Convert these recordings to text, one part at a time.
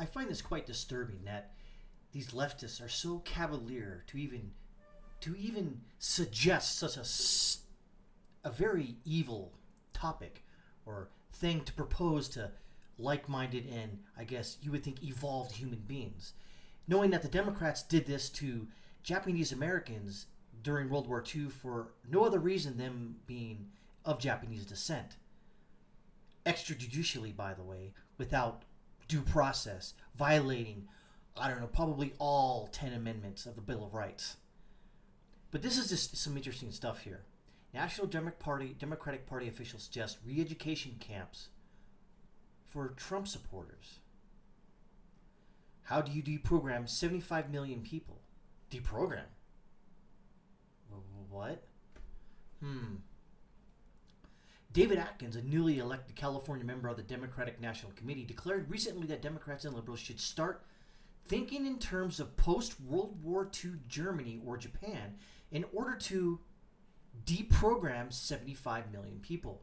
I find this quite disturbing that these leftists are so cavalier to even suggest such a very evil topic or thing to propose to like-minded and, I guess you would think, evolved human beings, knowing that the Democrats did this to Japanese Americans during World War II for no other reason than them being of Japanese descent. Extrajudicially, by the way, without due process, violating, I don't know, probably all 10 amendments of the Bill of Rights. But this is just some interesting stuff here. National Democratic Party officials suggest re-education camps for Trump supporters. How do you deprogram 75 million people? Deprogram? What? David Atkins, a newly elected California member of the Democratic National Committee, declared recently that Democrats and liberals should start thinking in terms of post-World War II Germany or Japan in order to deprogram 75 million people.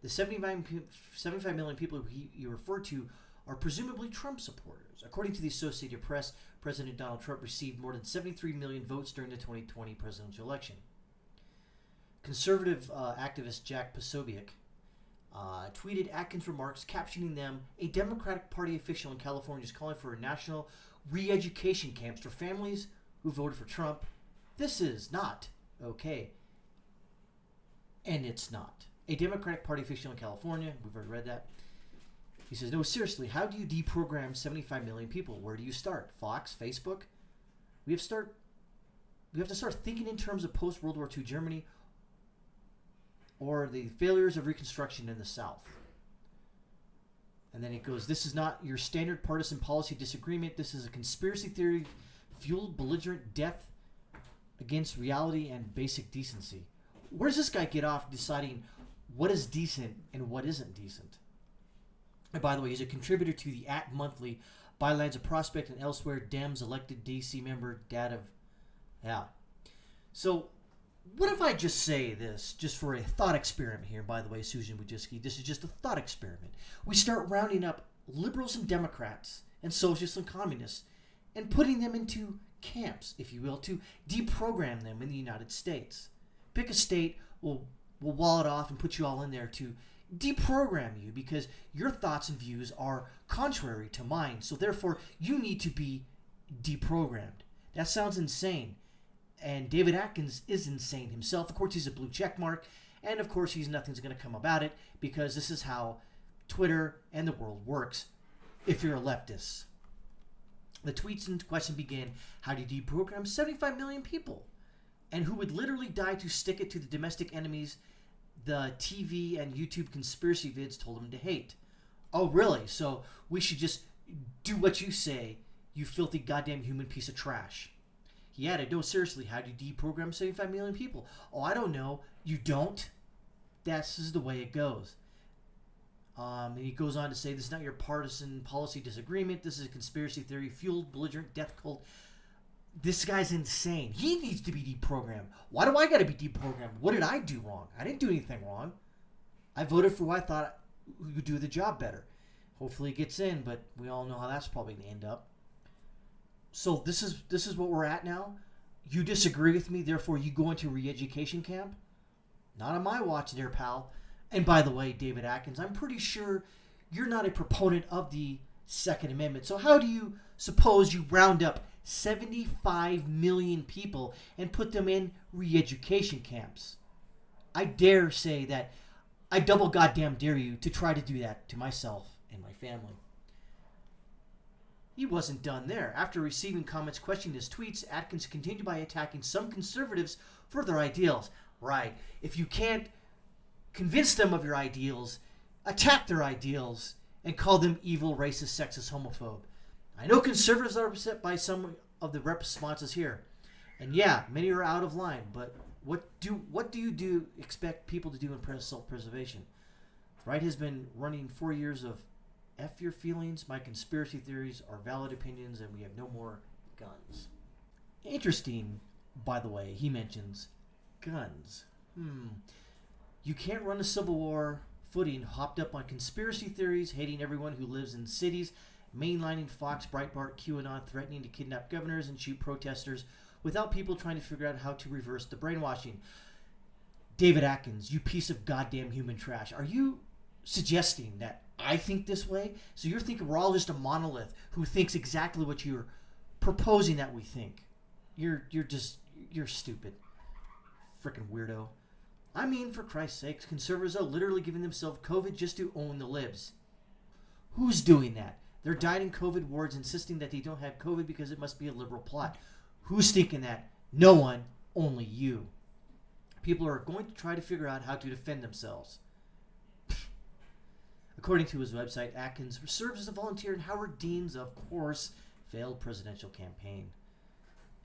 The 75 million people he referred to are presumably Trump supporters. According to the Associated Press, President Donald Trump received more than 73 million votes during the 2020 presidential election. Conservative activist Jack Posobiec tweeted Atkins' remarks, captioning them, "A Democratic Party official in California is calling for national re-education camps for families who voted for Trump. This is not okay." And it's not. A Democratic Party official in California, we've already read that. He says, "No, seriously, how do you deprogram 75 million people? Where do you start? Fox? Facebook? We have to start thinking in terms of post-World War II Germany or the failures of Reconstruction in the South." And then it goes, "This is not your standard partisan policy disagreement. This is a conspiracy theory fueled belligerent death against reality and basic decency." Where does this guy get off deciding what is decent and what isn't decent? And by the way, he's a contributor to the Monthly, Byline's of Prospect and Elsewhere, Dems elected DC member, dad of... Yeah. So, what if I just say this, just for a thought experiment here, by the way, Susan Wojcicki, this is just a thought experiment. We start rounding up liberals and Democrats and socialists and communists and putting them into camps, if you will, to deprogram them in the United States. Pick a state, we'll wall it off and put you all in there to deprogram you because your thoughts and views are contrary to mine. So therefore, you need to be deprogrammed. That sounds insane. And David Atkins is insane himself. Of course, he's a blue check mark. And of course, nothing's going to come about it because this is how Twitter and the world works if you're a leftist. The tweets in question begin, "How do you deprogram 75 million people? And who would literally die to stick it to the domestic enemies the TV and YouTube conspiracy vids told him to hate." Oh, really? So we should just do what you say, you filthy goddamn human piece of trash. He added, "No, seriously, how do you deprogram 75 million people?" Oh, I don't know. You don't? This is the way it goes. And he goes on to say, "This is not your partisan policy disagreement. This is a conspiracy theory fueled belligerent death cult." This guy's insane. He needs to be deprogrammed. Why do I got to be deprogrammed? What did I do wrong? I didn't do anything wrong. I voted for who I thought could do the job better. Hopefully it gets in, but we all know how that's probably going to end up. So this is what we're at now. You disagree with me, therefore you go into a re-education camp? Not on my watch there, pal. And by the way, David Atkins, I'm pretty sure you're not a proponent of the Second Amendment. So how do you suppose you round up 75 million people and put them in re-education camps? I dare say that I double goddamn dare you to try to do that to myself and my family. He wasn't done there. After receiving comments questioning his tweets, Atkins continued by attacking some conservatives for their ideals. Right. If you can't convince them of your ideals, attack their ideals and call them evil, racist, sexist, homophobe. I know conservatives are upset by some of the responses here. And yeah, many are out of line, but what do you expect people to do in self-preservation? The right has been running 4 years of F your feelings, my conspiracy theories are valid opinions, and we have no more guns. Interesting, by the way, he mentions guns. You can't run a civil war footing hopped up on conspiracy theories, hating everyone who lives in cities, mainlining Fox, Breitbart, QAnon, threatening to kidnap governors and shoot protesters without people trying to figure out how to reverse the brainwashing. David Atkins, you piece of goddamn human trash. Are you suggesting that I think this way? So you're thinking we're all just a monolith who thinks exactly what you're proposing that we think. You're stupid. Frickin' weirdo. I mean, for Christ's sakes, conservatives are literally giving themselves COVID just to own the libs. Who's doing that? They're dying in COVID wards insisting that they don't have COVID because it must be a liberal plot. Who's thinking that? No one, only you. People are going to try to figure out how to defend themselves. According to his website, Atkins serves as a volunteer in Howard Dean's, of course, failed presidential campaign.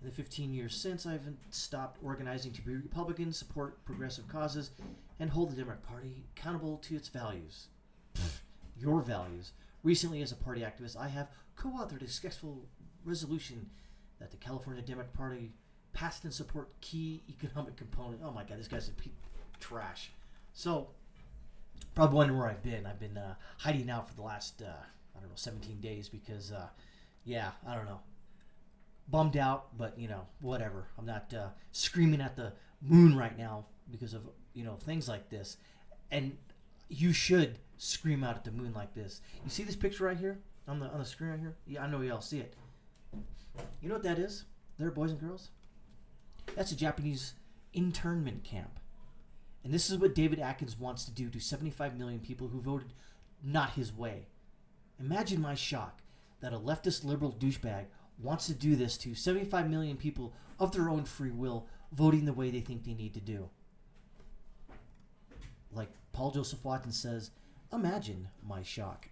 In the 15 years since, I haven't stopped organizing to be Republicans, support progressive causes, and hold the Democratic Party accountable to its values. Your values. Recently, as a party activist, I have co-authored a successful resolution that the California Democratic Party passed and support key economic component. Oh my God, this guy's trash. So, probably wondering where I've been. I've been hiding out for the last, 17 days because, I don't know. Bummed out, but, whatever. I'm not screaming at the moon right now because of, things like this. And you should scream out at the moon like this. You see this picture right here on the screen right here? Yeah, I know y'all see it. You know what that is? There, boys and girls? That's a Japanese internment camp. And this is what David Atkins wants to do to 75 million people who voted not his way. Imagine my shock that a leftist liberal douchebag wants to do this to 75 million people of their own free will, voting the way they think they need to do. Like Paul Joseph Watson says, imagine my shock.